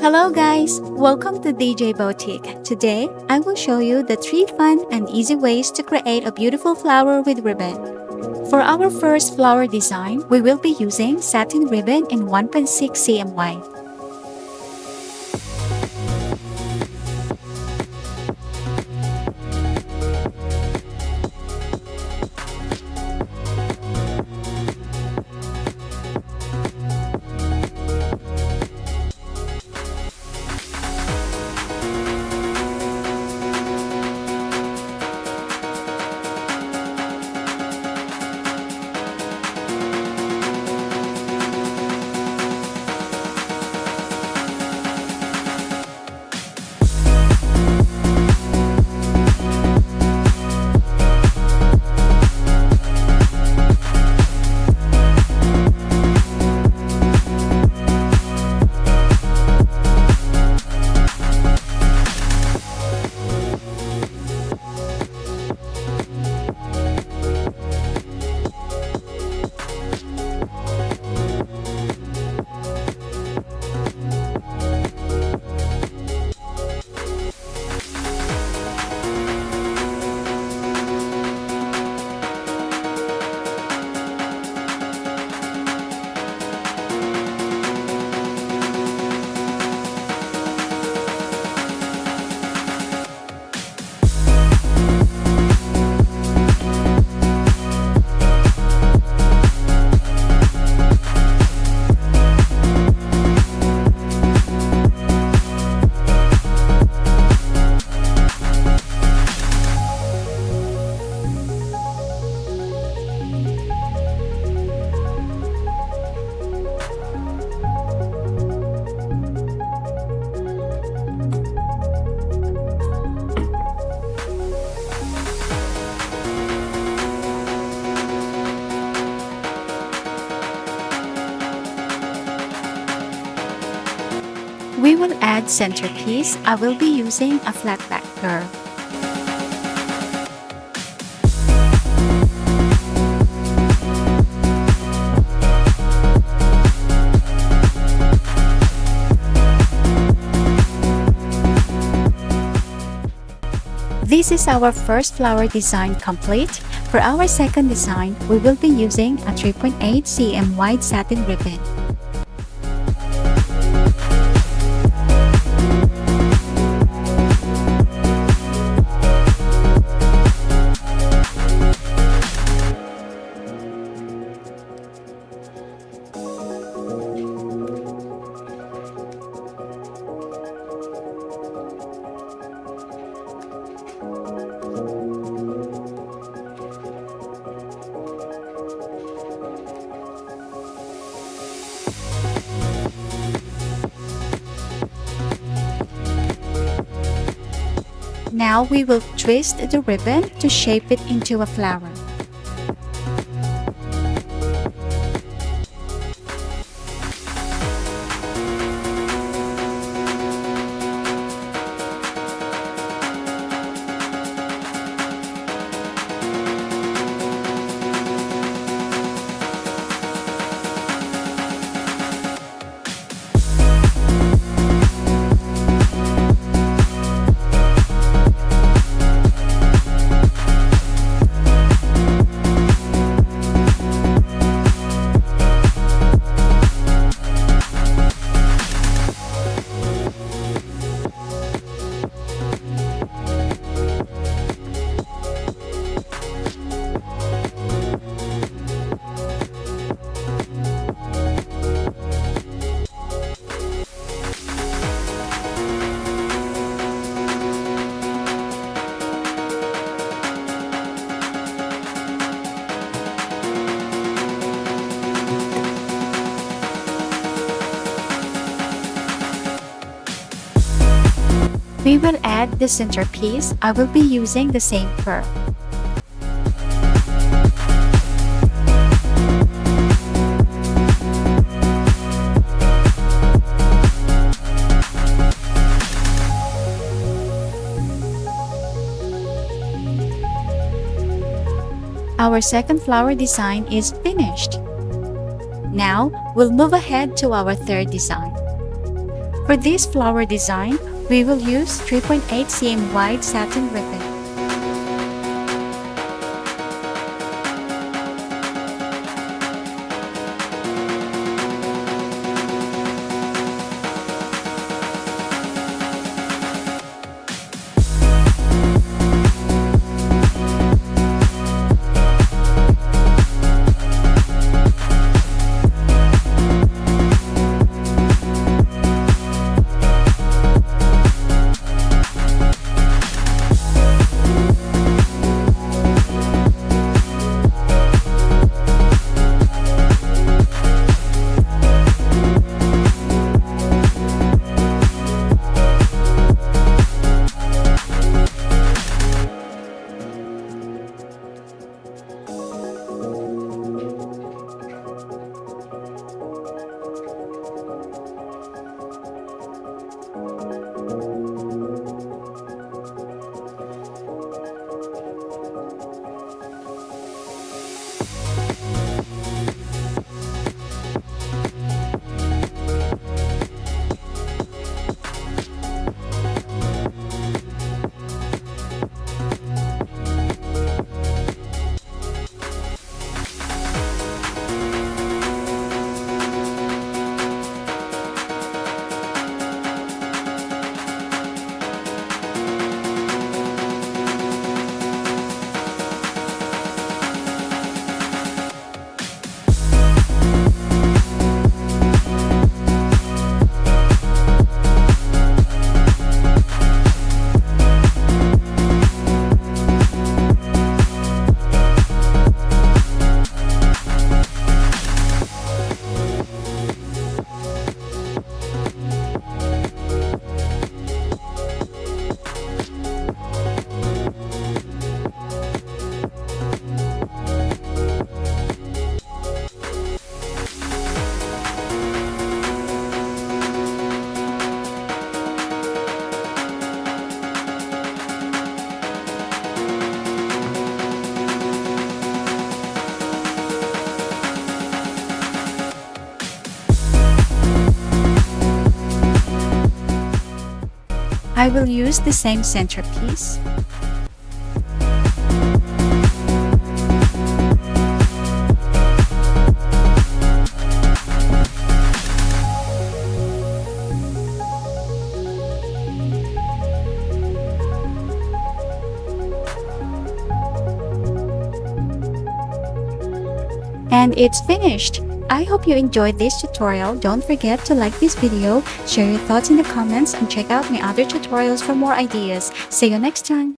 Hello guys, welcome to djbowtique. Today, I will show you the 3 fun and easy ways to create a beautiful flower with ribbon. For our first flower design, we will be using satin ribbon in 1.6 cm wide. We will add centerpiece. I will be using a flat back curve. This is our first flower design complete. For our second design, we will be using a 3.8 cm wide satin ribbon. Now we will twist the ribbon to shape it into a flower. We will add the centerpiece. I will be using the same curve. Our second flower design is finished. Now, we'll move ahead to our third design. For this flower design, we will use 3.8 cm wide satin ribbon. I will use the same centerpiece. And it's finished! I hope you enjoyed this tutorial. Don't forget to like this video, share your thoughts in the comments, and check out my other tutorials for more ideas. See you next time!